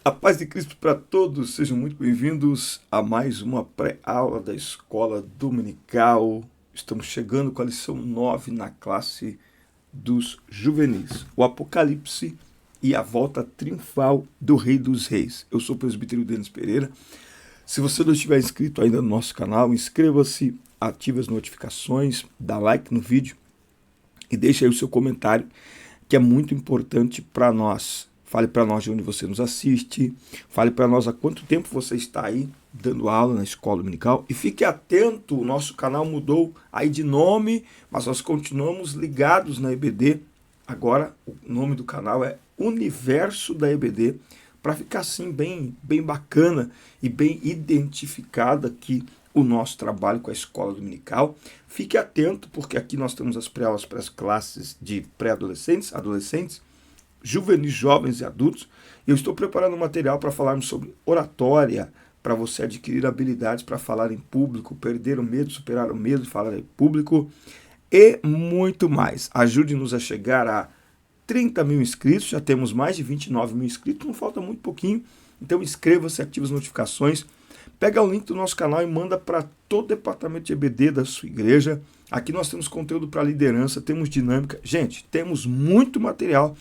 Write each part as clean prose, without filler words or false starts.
A paz de Cristo para todos, sejam muito bem-vindos a mais uma pré-aula da Escola Dominical. Estamos chegando com a lição 9 na classe dos juvenis, o Apocalipse e a volta triunfal do Rei dos Reis. Eu sou o presbítero Denis Pereira. Se você não estiver inscrito ainda no nosso canal, inscreva-se, ative as notificações, dá like no vídeo e deixe aí o seu comentário, que é muito importante para nós. Fale para nós de onde você nos assiste, fale para nós há quanto tempo você está aí dando aula na escola dominical. E fique atento, o nosso canal mudou aí de nome, mas nós continuamos ligados na EBD. Agora o nome do canal é Universo da EBD, para ficar assim bem bacana e bem identificado aqui o nosso trabalho com a escola dominical. Fique atento, porque aqui nós temos as pré-aulas para as classes de pré-adolescentes, adolescentes, juvenis, jovens e adultos. Eu estou preparando um material para falarmos sobre oratória, para você adquirir habilidades para falar em público, perder o medo, superar o medo de falar em público e muito mais. Ajude-nos a chegar a 30 mil inscritos, já temos mais de 29 mil inscritos, não falta muito pouquinho, então inscreva-se, ative as notificações, pega o link do nosso canal e manda para todo o departamento de EBD da sua igreja. Aqui nós temos conteúdo para liderança, temos dinâmica, gente, temos muito material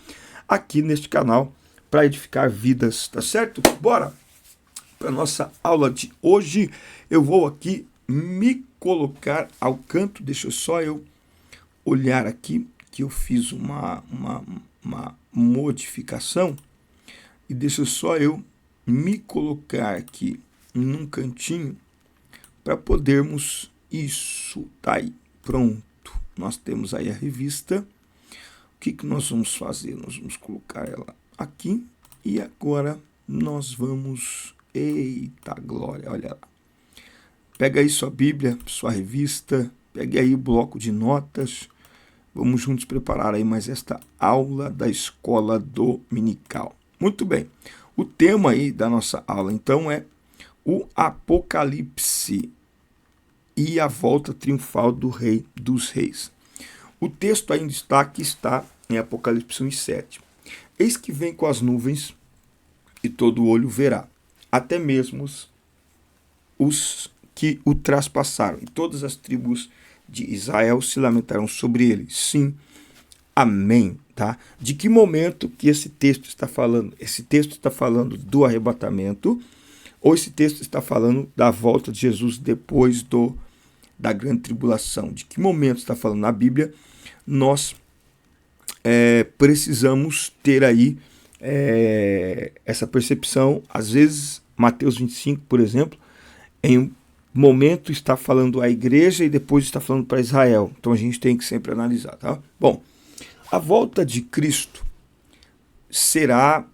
aqui neste canal para edificar vidas, tá certo? Bora para a nossa aula de hoje. Eu vou aqui me colocar ao canto, deixa eu olhar aqui, que eu fiz uma modificação, e deixa eu me colocar aqui num cantinho para podermos, isso, tá aí, pronto. Nós temos aí a revista. O que nós vamos fazer? Nós vamos colocar ela aqui e agora nós vamos... Eita glória, olha lá. Pega aí sua Bíblia, sua revista, pegue aí o bloco de notas. Vamos juntos preparar aí mais esta aula da escola dominical. Muito bem. O tema aí da nossa aula, então, é o Apocalipse e a volta triunfal do Rei dos Reis. O texto aí em destaque está em Apocalipse 1:7. Eis que vem com as nuvens e todo olho verá, até mesmo os que o traspassaram, e todas as tribos de Israel se lamentaram sobre ele. Sim, amém. Tá? De que momento que esse texto está falando? Esse texto está falando do arrebatamento, ou esse texto está falando da volta de Jesus depois da grande tribulação? De que momento está falando? Na Bíblia, nós precisamos ter aí essa percepção. Às vezes, Mateus 25, por exemplo, em um momento está falando à igreja e depois está falando para Israel. Então a gente tem que sempre analisar, tá? Bom, a volta de Cristo será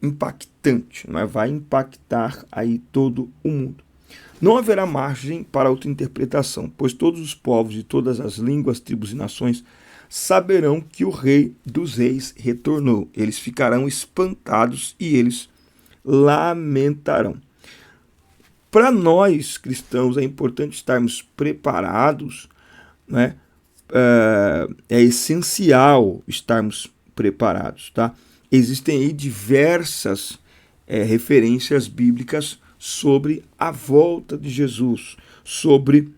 impactante, não é? Vai impactar aí todo o mundo. Não haverá margem para outra interpretação, pois todos os povos de todas as línguas, tribos e nações saberão que o Rei dos Reis retornou. Eles ficarão espantados e eles lamentarão. Para nós cristãos é importante estarmos preparados, né? É essencial estarmos preparados, tá? Existem aí diversas referências bíblicas sobre a volta de Jesus, sobre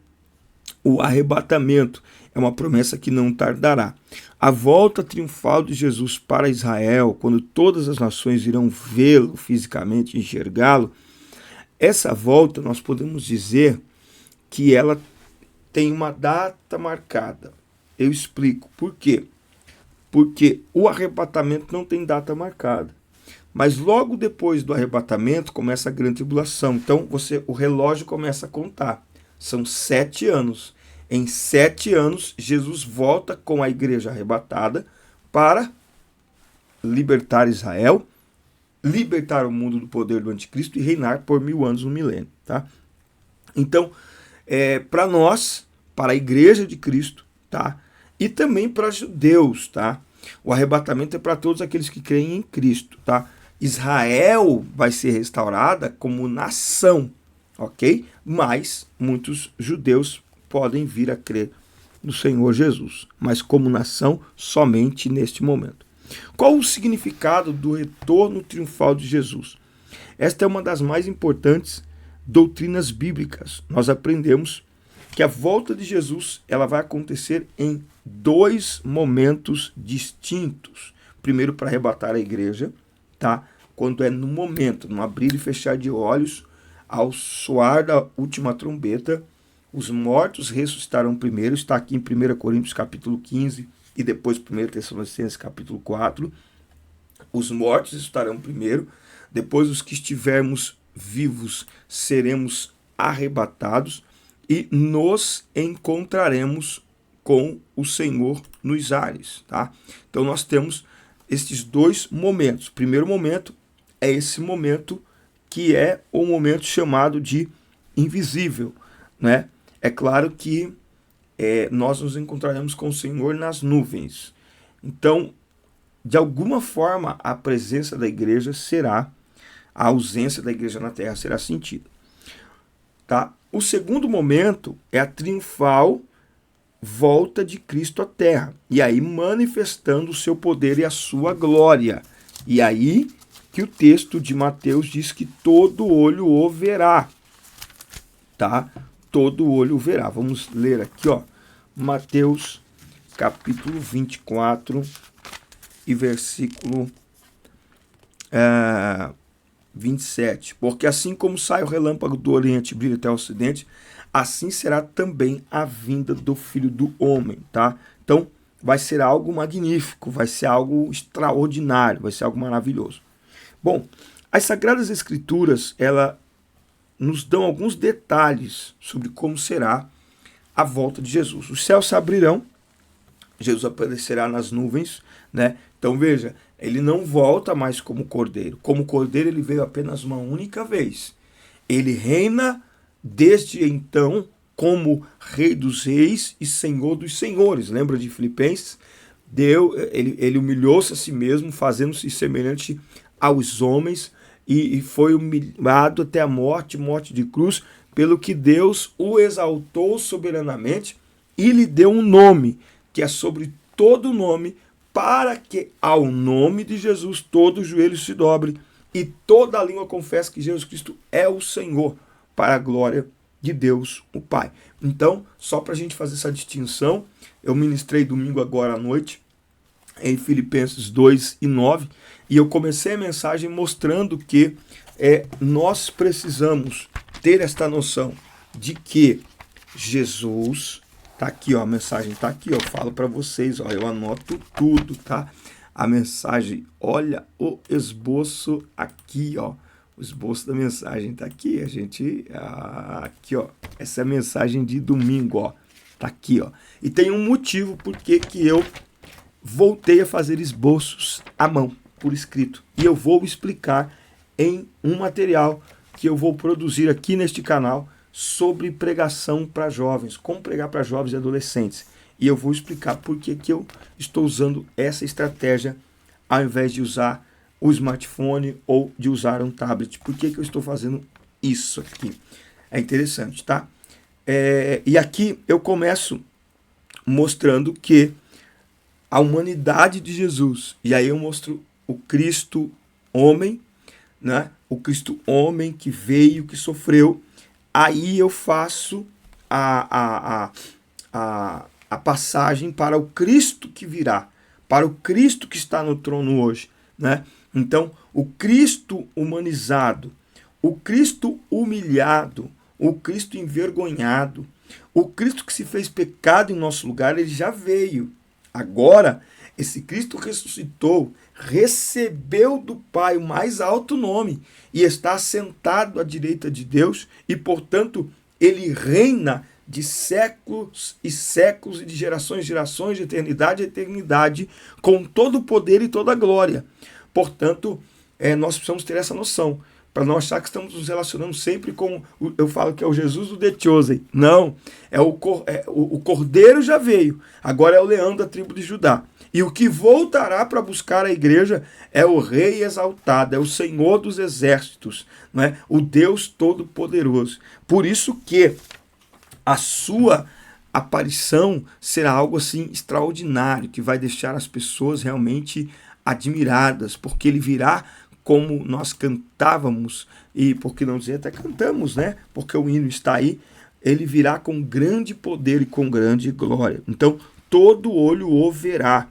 o arrebatamento. É uma promessa que não tardará. A volta triunfal de Jesus para Israel, quando todas as nações irão vê-lo fisicamente, enxergá-lo, essa volta nós podemos dizer que ela tem uma data marcada. Eu explico por quê. Porque o arrebatamento não tem data marcada. Mas logo depois do arrebatamento começa a grande tribulação. Então o relógio começa a contar. São 7 anos. Em 7 anos, Jesus volta com a igreja arrebatada para libertar Israel, libertar o mundo do poder do anticristo e reinar por 1000 anos no milênio. Tá? Então, para nós, para a igreja de Cristo, tá? E também para judeus, tá? O arrebatamento é para todos aqueles que creem em Cristo, tá? Israel vai ser restaurada como nação, ok? Mas muitos judeus podem vir a crer no Senhor Jesus, mas como nação somente neste momento. Qual o significado do retorno triunfal de Jesus? Esta é uma das mais importantes doutrinas bíblicas. Nós aprendemos que a volta de Jesus ela vai acontecer em 2 momentos distintos. Primeiro, para arrebatar a igreja, tá? Quando é no momento, no abrir e fechar de olhos, ao soar da última trombeta, os mortos ressuscitarão primeiro. Está aqui em 1 Coríntios capítulo 15 e depois 1 Tessalonicenses capítulo 4. Os mortos ressuscitarão primeiro, depois os que estivermos vivos seremos arrebatados e nos encontraremos com o Senhor nos ares, tá? Então nós temos esses 2 momentos. O primeiro momento é esse momento que é o momento chamado de invisível, né? É claro que nós nos encontraremos com o Senhor nas nuvens. Então, de alguma forma, a presença da igreja será, a ausência da igreja na terra será sentida, tá? O segundo momento é a triunfal volta de Cristo à terra, e aí manifestando o seu poder e a sua glória. E aí que o texto de Mateus diz que todo olho o verá, tá? Todo olho o verá. Vamos ler aqui, ó, Mateus capítulo 24 e versículo 27. Porque assim como sai o relâmpago do oriente e brilha até o ocidente, assim será também a vinda do Filho do Homem, tá? Então, vai ser algo magnífico, vai ser algo extraordinário, vai ser algo maravilhoso. Bom, as Sagradas Escrituras, ela nos dão alguns detalhes sobre como será a volta de Jesus. Os céus se abrirão, Jesus aparecerá nas nuvens, né? Então veja, ele não volta mais como cordeiro. Como cordeiro ele veio apenas uma única vez. Ele reina desde então como Rei dos Reis e Senhor dos Senhores. Lembra de Filipenses? Ele humilhou-se a si mesmo, fazendo-se semelhante aos homens, e foi humilhado até a morte de cruz, pelo que Deus o exaltou soberanamente e lhe deu um nome, que é sobre todo nome, para que ao nome de Jesus todo o joelho se dobre e toda a língua confesse que Jesus Cristo é o Senhor, para a glória de Deus o Pai. Então, só para a gente fazer essa distinção, eu ministrei domingo agora à noite em Filipenses 2:9, e eu comecei a mensagem mostrando que nós precisamos ter esta noção de que Jesus, tá aqui, ó, a mensagem tá aqui, ó, eu falo para vocês, ó, eu anoto tudo, tá? A mensagem, olha o esboço aqui, ó, o esboço da mensagem tá aqui, a gente, aqui, ó, essa é a mensagem de domingo, ó, tá aqui, ó, e tem um motivo por que eu voltei a fazer esboços à mão, por escrito. E eu vou explicar em um material que eu vou produzir aqui neste canal sobre pregação para jovens, como pregar para jovens e adolescentes. E eu vou explicar por que eu estou usando essa estratégia ao invés de usar o smartphone ou de usar um tablet. Por que eu estou fazendo isso aqui? É interessante, tá? E aqui eu começo mostrando que a humanidade de Jesus, e aí eu mostro o Cristo homem, né? O Cristo homem que veio, que sofreu. Aí eu faço a passagem para o Cristo que virá, para o Cristo que está no trono hoje, né? Então, o Cristo humanizado, o Cristo humilhado, o Cristo envergonhado, o Cristo que se fez pecado em nosso lugar, ele já veio. Agora, esse Cristo ressuscitou, recebeu do Pai o mais alto nome e está sentado à direita de Deus e, portanto, ele reina de séculos e séculos e de gerações em gerações, de eternidade em eternidade, com todo o poder e toda a glória. Portanto, nós precisamos ter essa noção, para não achar que estamos nos relacionando sempre com, eu falo que é o Jesus do The Chosen. Não, o Cordeiro já veio, agora é o leão da tribo de Judá. E o que voltará para buscar a igreja é o Rei exaltado, é o Senhor dos exércitos, não é? O Deus Todo-Poderoso. Por isso que a sua aparição será algo assim extraordinário, que vai deixar as pessoas realmente admiradas, porque ele virá como nós cantávamos, e por que não dizer até cantamos, né? Porque o hino está aí, ele virá com grande poder e com grande glória. Então, todo olho o verá,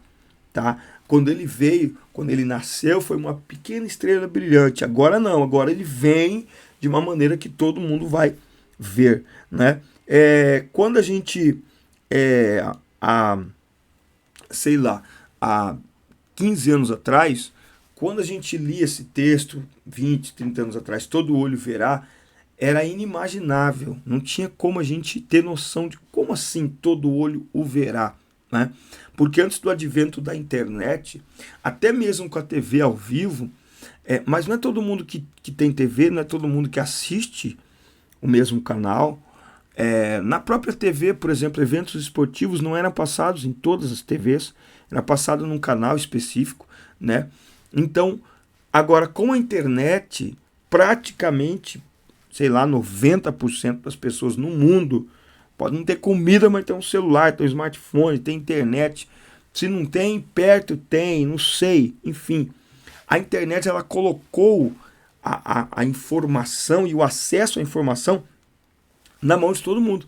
tá? Quando ele veio, quando ele nasceu, foi uma pequena estrela brilhante. Agora não, agora ele vem de uma maneira que todo mundo vai ver, né? Quando a gente, sei lá, há 15 anos atrás, quando a gente lia esse texto, 20, 30 anos atrás, todo olho verá, era inimaginável. Não tinha como a gente ter noção de como assim todo olho o verá, né? Porque antes do advento da internet, até mesmo com a TV ao vivo, mas não é todo mundo que tem TV, não é todo mundo que assiste o mesmo canal. Na própria TV, por exemplo, eventos esportivos não eram passados em todas as TVs, era passado num canal específico, né? Então, agora com a internet, praticamente, sei lá, 90% das pessoas no mundo podem não ter comida, mas tem um celular, tem um smartphone, tem internet. Se não tem, perto tem, não sei, enfim. A internet, ela colocou a informação e o acesso à informação na mão de todo mundo.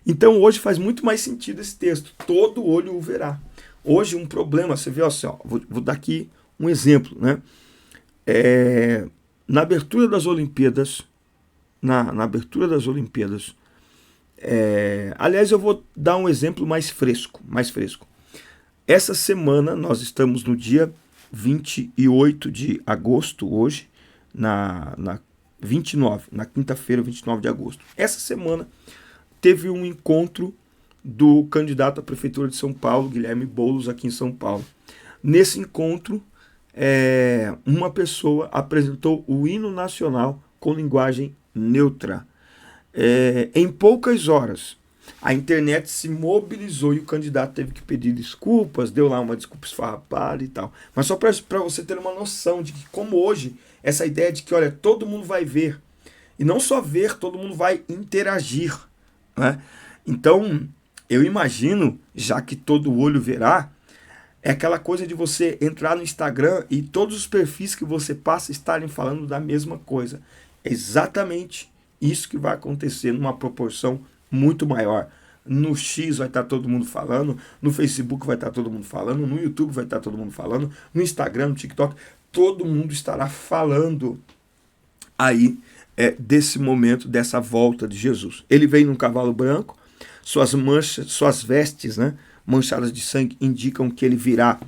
Então hoje faz muito mais sentido esse texto. Todo olho o verá. Hoje um problema, você vê assim, ó, vou dar aqui um exemplo, né? Na abertura das Olimpíadas, na abertura das Olimpíadas, aliás, eu vou dar um exemplo mais fresco. Essa semana, nós estamos no dia 28 de agosto, hoje, na 29, na quinta-feira, 29 de agosto. Essa semana teve um encontro do candidato à Prefeitura de São Paulo, Guilherme Boulos, aqui em São Paulo. Nesse encontro, uma pessoa apresentou o hino nacional com linguagem neutra. Em poucas horas, a internet se mobilizou e o candidato teve que pedir desculpas, deu lá uma desculpa esfarrapada e tal. Mas só para você ter uma noção de que como hoje, essa ideia de que, olha, todo mundo vai ver. E não só ver, todo mundo vai interagir, né? Então, eu imagino, já que todo olho verá, é aquela coisa de você entrar no Instagram e todos os perfis que você passa estarem falando da mesma coisa. É exatamente isso que vai acontecer numa proporção muito maior. No X vai estar todo mundo falando, no Facebook vai estar todo mundo falando, no YouTube vai estar todo mundo falando, no Instagram, no TikTok, todo mundo estará falando aí desse momento, dessa volta de Jesus. Ele vem num cavalo branco, suas vestes, né, manchadas de sangue, indicam que ele virá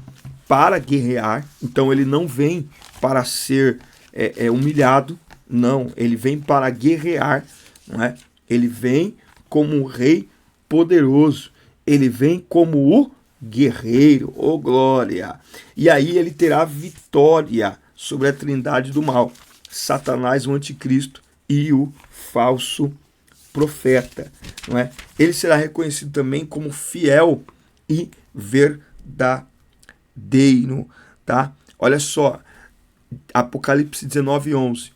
para guerrear. Então ele não vem para ser humilhado, não, ele vem para guerrear, não é? Ele vem como um rei poderoso, ele vem como o guerreiro, ô glória! E aí ele terá vitória sobre a trindade do mal, Satanás, o anticristo e o falso profeta, não é? Ele será reconhecido também como fiel e verdadeiro, tá? Olha só, Apocalipse 19:11.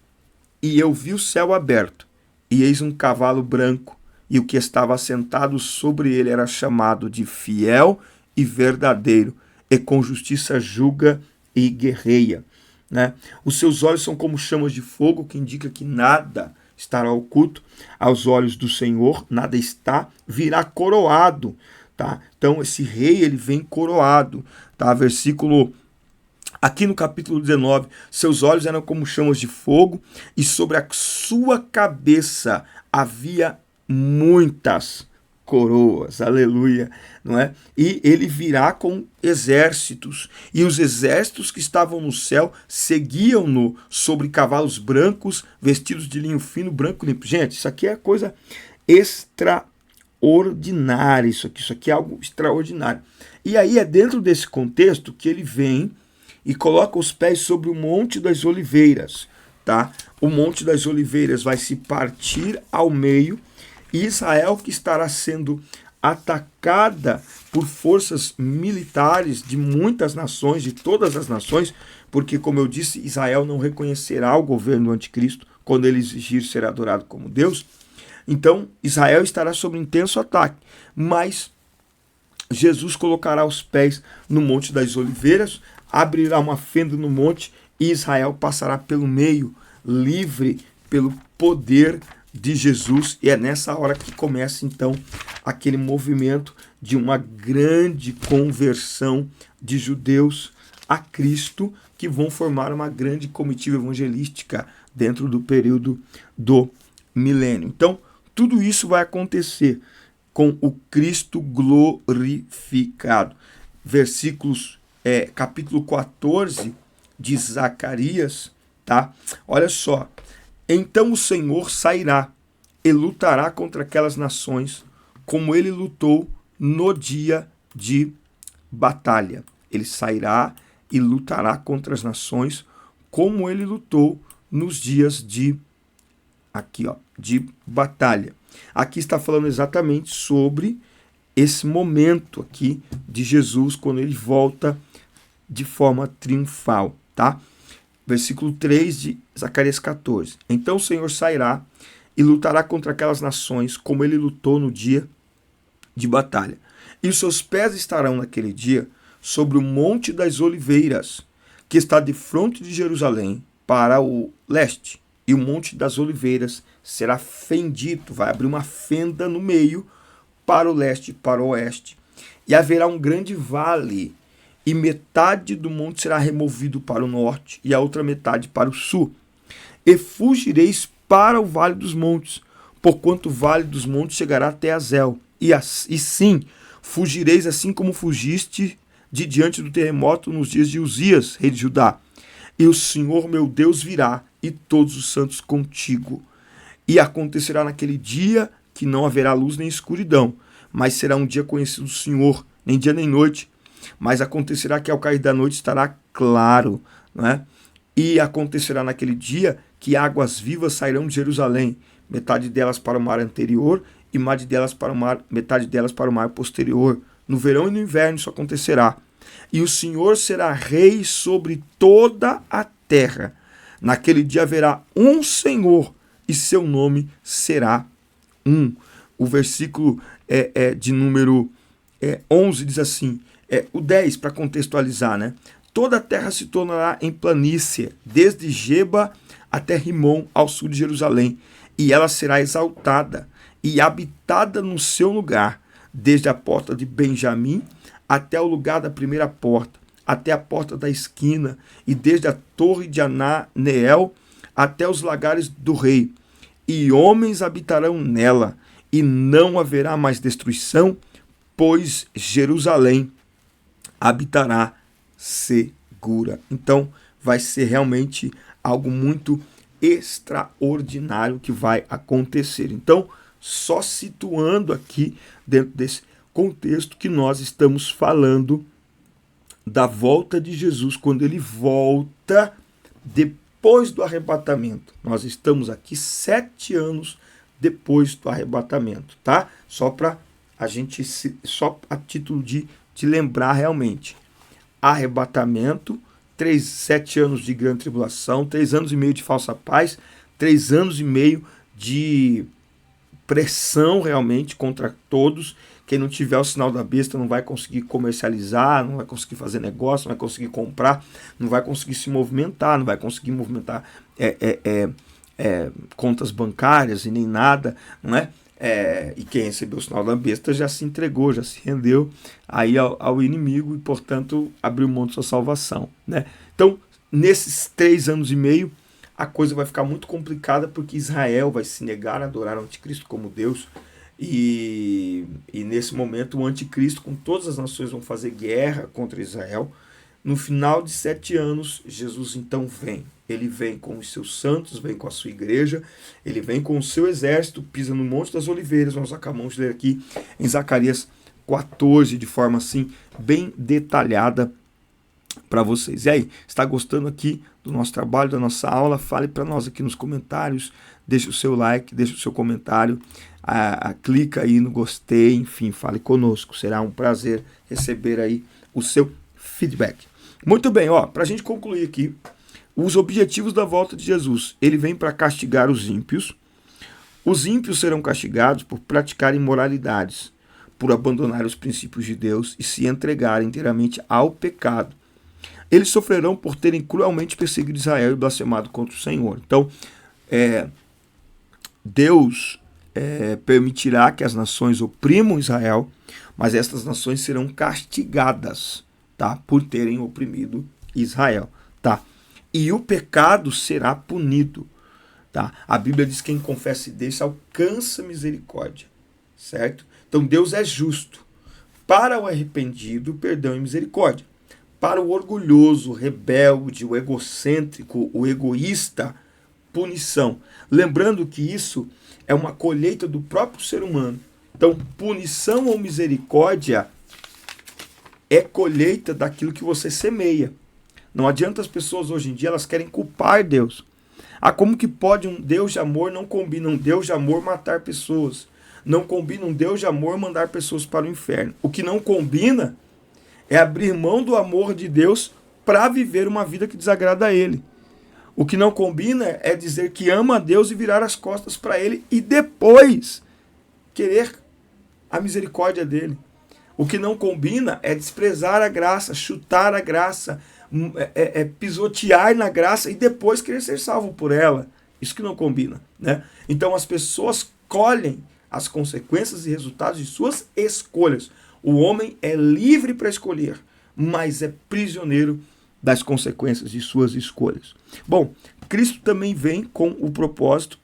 E eu vi o céu aberto, e eis um cavalo branco, e o que estava sentado sobre ele era chamado de fiel e verdadeiro, e com justiça julga e guerreia, né? Os seus olhos são como chamas de fogo, que indica que nada estará oculto aos olhos do Senhor, nada está, virá coroado, tá? Então esse rei, ele vem coroado, tá? Versículo aqui no capítulo 19, seus olhos eram como chamas de fogo, e sobre a sua cabeça havia muitas coroas, aleluia, não é? E ele virá com exércitos, e os exércitos que estavam no céu seguiam-no sobre cavalos brancos, vestidos de linho fino, branco limpo. Gente, isso aqui é coisa extraordinária, isso aqui é algo extraordinário. E aí é dentro desse contexto que ele vem e coloca os pés sobre o Monte das Oliveiras, tá? O Monte das Oliveiras vai se partir ao meio, e Israel, que estará sendo atacada por forças militares de muitas nações, de todas as nações, porque, como eu disse, Israel não reconhecerá o governo do anticristo quando ele exigir ser adorado como Deus. Então, Israel estará sob intenso ataque, mas Jesus colocará os pés no Monte das Oliveiras, abrirá uma fenda no monte e Israel passará pelo meio, livre pelo poder de Jesus. E é nessa hora que começa então aquele movimento de uma grande conversão de judeus a Cristo, que vão formar uma grande comitiva evangelística dentro do período do milênio. Então, tudo isso vai acontecer com o Cristo glorificado. Versículos, capítulo 14 de Zacarias, tá? Olha só. Então o Senhor sairá e lutará contra aquelas nações, como ele lutou no dia de batalha. Ele sairá e lutará contra as nações, como ele lutou nos dias de batalha. Aqui está falando exatamente sobre esse momento aqui de Jesus, quando ele volta de forma triunfal, tá? Versículo 3 de Zacarias 14. Então o Senhor sairá e lutará contra aquelas nações, como ele lutou no dia de batalha. E os seus pés estarão naquele dia sobre o Monte das Oliveiras, que está de fronte de Jerusalém para o leste. E o Monte das Oliveiras será fendido, vai abrir uma fenda no meio para o leste e para o oeste. E haverá um grande vale, e metade do monte será removido para o norte e a outra metade para o sul. E fugireis para o vale dos montes, porquanto o vale dos montes chegará até Azel. E sim, fugireis assim como fugiste de diante do terremoto nos dias de Uzias, rei de Judá. E o Senhor meu Deus virá, e todos os santos contigo. E acontecerá naquele dia que não haverá luz nem escuridão, mas será um dia conhecido do Senhor, nem dia nem noite. Mas acontecerá que ao cair da noite estará claro, né? E acontecerá naquele dia que águas vivas sairão de Jerusalém, metade delas para o mar anterior e metade delas para o mar posterior. No verão e no inverno isso acontecerá. E o Senhor será rei sobre toda a terra. Naquele dia haverá um Senhor, e seu nome será um. O versículo de número 11 diz assim, o 10 para contextualizar, né? Toda a terra se tornará em planície, desde Geba até Rimon, ao sul de Jerusalém, e ela será exaltada e habitada no seu lugar, desde a porta de Benjamim até o lugar da primeira porta, até a porta da esquina, e desde a torre de Ananeel até os lagares do rei. E homens habitarão nela, e não haverá mais destruição, pois Jerusalém habitará segura. Então, vai ser realmente algo muito extraordinário que vai acontecer. Então, só situando aqui dentro desse contexto que nós estamos falando da volta de Jesus, quando ele volta depois do arrebatamento. Nós estamos aqui 7 anos depois do arrebatamento, tá? Só a título de lembrar realmente. Arrebatamento, 7 anos de grande tribulação, 3 anos e meio de falsa paz, 3 anos e meio de pressão realmente contra todos. Quem não tiver o sinal da besta não vai conseguir comercializar, não vai conseguir fazer negócio, não vai conseguir comprar, não vai conseguir se movimentar, não vai conseguir movimentar contas bancárias e nem nada, não é? E quem recebeu o sinal da besta já se entregou, já se rendeu aí ao inimigo e, portanto, abriu mão de sua salvação, né? Então, nesses 3 anos e meio, a coisa vai ficar muito complicada, porque Israel vai se negar a adorar o anticristo como Deus, e nesse momento o anticristo com todas as nações vão fazer guerra contra Israel. No final de 7 anos, Jesus então vem. Ele vem com os seus santos, vem com a sua igreja, ele vem com o seu exército, pisa no Monte das Oliveiras. Nós acabamos de ler aqui em Zacarias 14, de forma assim, bem detalhada para vocês. E aí, está gostando aqui do nosso trabalho, da nossa aula? Fale para nós aqui nos comentários, deixe o seu like, deixe o seu comentário, clica aí no gostei, enfim, fale conosco. Será um prazer receber aí o seu feedback. Muito bem, para a gente concluir aqui, os objetivos da volta de Jesus. Ele vem para castigar os ímpios. Os ímpios serão castigados por praticar imoralidades, por abandonar os princípios de Deus e se entregar inteiramente ao pecado. eles sofrerão por terem cruelmente perseguido Israel e blasfemado contra o Senhor. Então, Deus permitirá que as nações oprimam Israel, mas essas nações serão castigadas, tá, por terem oprimido Israel. Tá? E o pecado será punido. Tá? A Bíblia diz que quem confessa e deixa alcança misericórdia. Certo? Então Deus é justo. Para o arrependido, perdão e misericórdia. Para o orgulhoso, o rebelde, o egocêntrico, o egoísta, punição. Lembrando que isso é uma colheita do próprio ser humano. Então, punição ou misericórdia é colheita daquilo que você semeia. Não adianta as pessoas hoje em dia, elas querem culpar Deus. Como que pode um Deus de amor não combina um Deus de amor matar pessoas? Não combina um Deus de amor mandar pessoas para o inferno. O que não combina é abrir mão do amor de Deus para viver uma vida que desagrada a Ele. O que não combina é dizer que ama a Deus e virar as costas para Ele e depois querer a misericórdia dEle. O que não combina é desprezar a graça, chutar a graça, pisotear na graça e depois querer ser salvo por ela. Isso que não combina, né? Então as pessoas colhem as consequências e resultados de suas escolhas. O homem é livre para escolher, mas é prisioneiro das consequências de suas escolhas. Bom, Cristo também vem com o propósito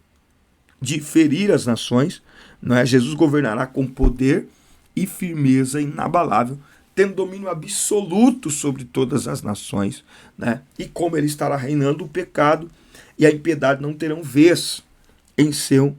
de ferir as nações, não é? Jesus governará com poder e firmeza inabalável, tendo domínio absoluto sobre todas as nações, né? E como ele estará reinando, o pecado e a impiedade não terão vez em seu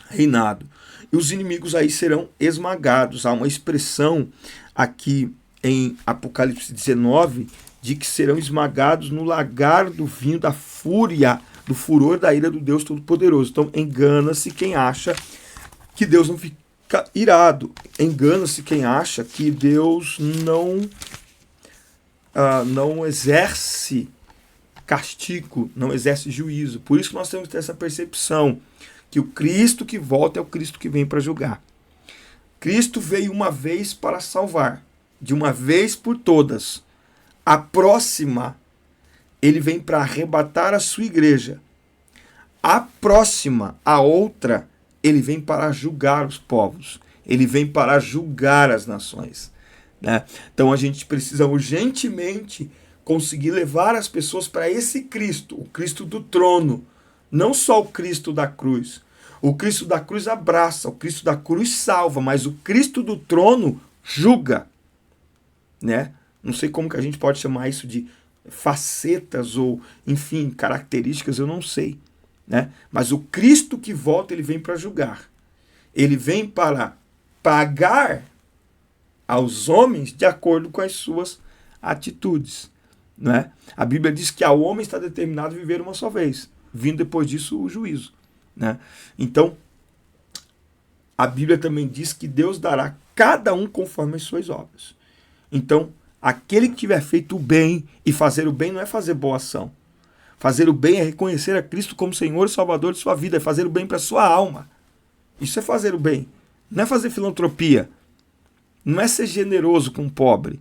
reinado. E os inimigos aí serão esmagados. Há uma expressão aqui em Apocalipse 19 de que serão esmagados no lagar do vinho da fúria, do furor da ira do Deus Todo-Poderoso. Então engana-se quem acha que Deus não fica irado. Engana-se quem acha que Deus não exerce castigo, não exerce juízo. Por isso que nós temos que ter essa percepção que o Cristo que volta é o Cristo que vem para julgar. Cristo veio uma vez para salvar, de uma vez por todas. A próxima, ele vem para arrebatar a sua igreja. A próxima, a outra, ele vem para julgar os povos. Ele vem para julgar as nações, né? Então a gente precisa urgentemente conseguir levar as pessoas para esse Cristo, o Cristo do trono. Não só o Cristo da cruz. O Cristo da cruz abraça, o Cristo da cruz salva, mas o Cristo do trono julga, né? Não sei como que a gente pode chamar isso de facetas ou, enfim, características, eu não sei, né? Mas o Cristo que volta, ele vem para julgar. Ele vem para pagar aos homens de acordo com as suas atitudes, né? A Bíblia diz que ao homem está determinado viver uma só vez, vindo depois disso o juízo, né? Então, a Bíblia também diz que Deus dará cada um conforme as suas obras. Então, aquele que tiver feito o bem, e fazer o bem não é fazer boa ação. Fazer o bem é reconhecer a Cristo como Senhor e Salvador de sua vida, é fazer o bem para a sua alma. Isso é fazer o bem. Não é fazer filantropia. Não é ser generoso com o pobre.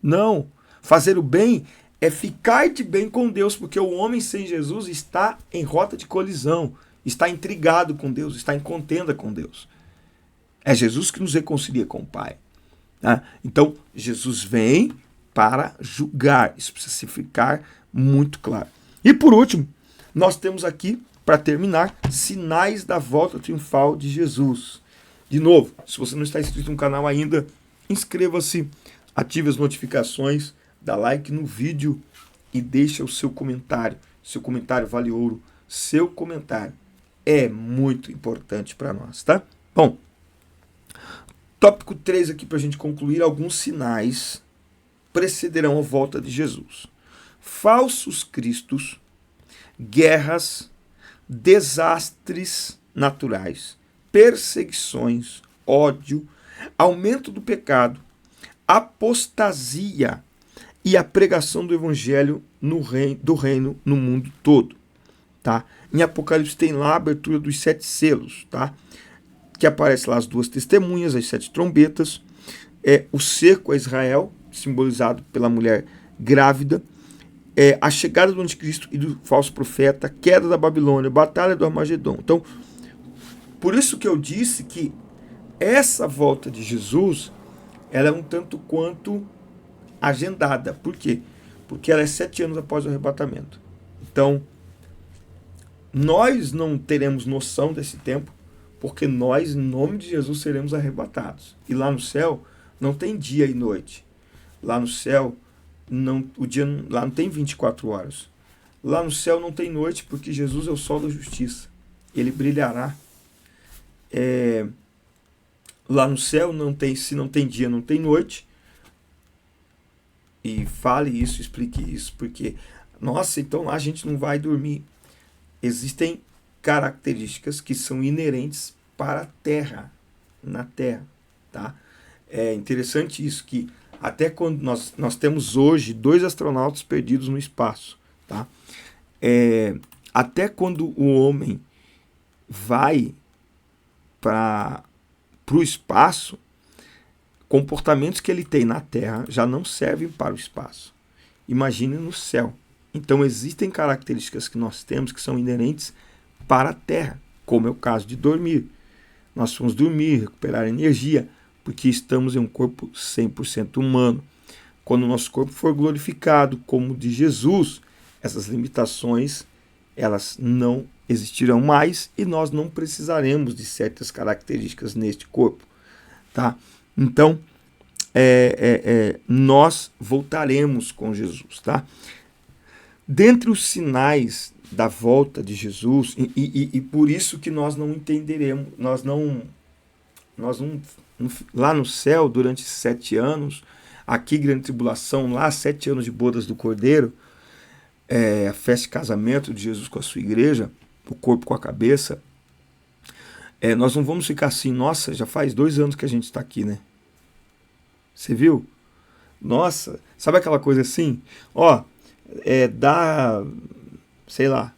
Não. Fazer o bem é ficar de bem com Deus, porque o homem sem Jesus está em rota de colisão, está intrigado com Deus, está em contenda com Deus. É Jesus que nos reconcilia com o Pai. Tá? Então, Jesus vem para julgar. Isso precisa ficar muito claro. E por último, nós temos aqui, para terminar, sinais da volta triunfal de Jesus. De novo, se você não está inscrito no canal ainda, inscreva-se, ative as notificações, dá like no vídeo e deixa o seu comentário. Seu comentário vale ouro. Seu comentário é muito importante para nós, tá? Bom, tópico 3 aqui para a gente concluir. Alguns sinais precederão a volta de Jesus. Falsos cristos, guerras, desastres naturais, perseguições, ódio, aumento do pecado, apostasia e a pregação do evangelho do reino no mundo todo. Tá? Em Apocalipse tem lá a abertura dos 7 selos, tá? Que aparece lá as 2 testemunhas, as 7 trombetas, o cerco a Israel, simbolizado pela mulher grávida, a chegada do anticristo e do falso profeta, a queda da Babilônia, a batalha do Armagedon. Então, por isso que eu disse que essa volta de Jesus, ela é um tanto quanto agendada. Por quê? Porque ela é 7 anos após o arrebatamento. Então, nós não teremos noção desse tempo, porque nós, em nome de Jesus, seremos arrebatados. E lá no céu, não tem dia e noite. Lá no céu, lá não tem 24 horas. Lá no céu não tem noite, porque Jesus é o sol da justiça. Ele brilhará. Lá no céu, se não tem dia, não tem noite. E fale isso, explique isso, porque, nossa, então a gente não vai dormir. Existem características que são inerentes para a Terra, na Terra, tá? É interessante isso, que até quando nós temos hoje 2 astronautas perdidos no espaço, tá? Até quando o homem vai para o espaço, comportamentos que ele tem na Terra já não servem para o espaço. Imagine no céu. Então existem características que nós temos que são inerentes para a Terra, como é o caso de dormir. Nós vamos dormir, recuperar energia, porque estamos em um corpo 100% humano. Quando o nosso corpo for glorificado como o de Jesus, essas limitações elas não existirão mais e nós não precisaremos de certas características neste corpo, tá? Então, nós voltaremos com Jesus, tá? Dentre os sinais da volta de Jesus, e por isso que nós não entenderemos, lá no céu, durante 7 anos, aqui grande tribulação, lá 7 anos de bodas do Cordeiro, a festa de casamento de Jesus com a sua igreja, o corpo com a cabeça, nós não vamos ficar assim, nossa, já faz 2 anos que a gente está aqui, né? Você viu? Nossa, sabe aquela coisa assim? Sei lá,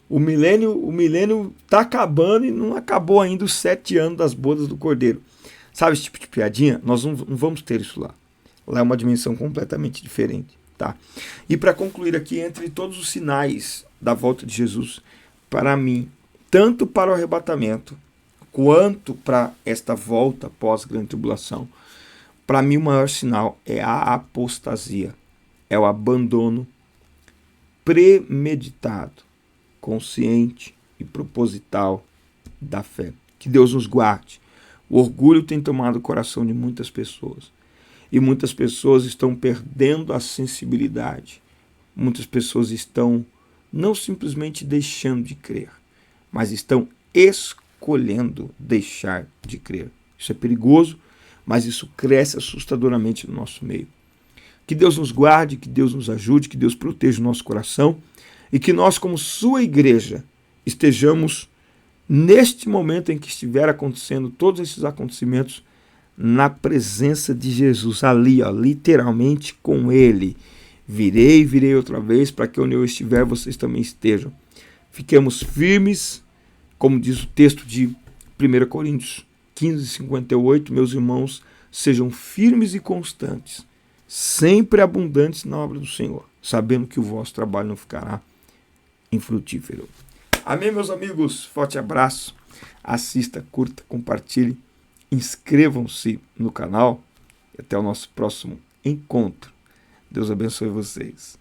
o milênio tá acabando e não acabou ainda os 7 anos das bodas do Cordeiro. Sabe esse tipo de piadinha? Nós não vamos ter isso lá. Lá é uma dimensão completamente diferente, tá? E para concluir aqui, entre todos os sinais da volta de Jesus, para mim, tanto para o arrebatamento, quanto para esta volta pós-grande tribulação, para mim o maior sinal é a apostasia, é o abandono premeditado, consciente e proposital da fé. Que Deus nos guarde. O orgulho tem tomado o coração de muitas pessoas. E muitas pessoas estão perdendo a sensibilidade. Muitas pessoas estão não simplesmente deixando de crer, mas estão escolhendo deixar de crer. Isso é perigoso, mas isso cresce assustadoramente no nosso meio. Que Deus nos guarde, que Deus nos ajude, que Deus proteja o nosso coração e que nós, como sua igreja, estejamos neste momento em que estiver acontecendo todos esses acontecimentos na presença de Jesus, ali, literalmente com Ele. Virei outra vez para que onde eu estiver vocês também estejam. Fiquemos firmes, como diz o texto de 1 Coríntios 15:58, meus irmãos, sejam firmes e constantes, sempre abundantes na obra do Senhor, sabendo que o vosso trabalho não ficará infrutífero. Amém, meus amigos? Forte abraço. Assista, curta, compartilhe, inscrevam-se no canal e até o nosso próximo encontro. Deus abençoe vocês.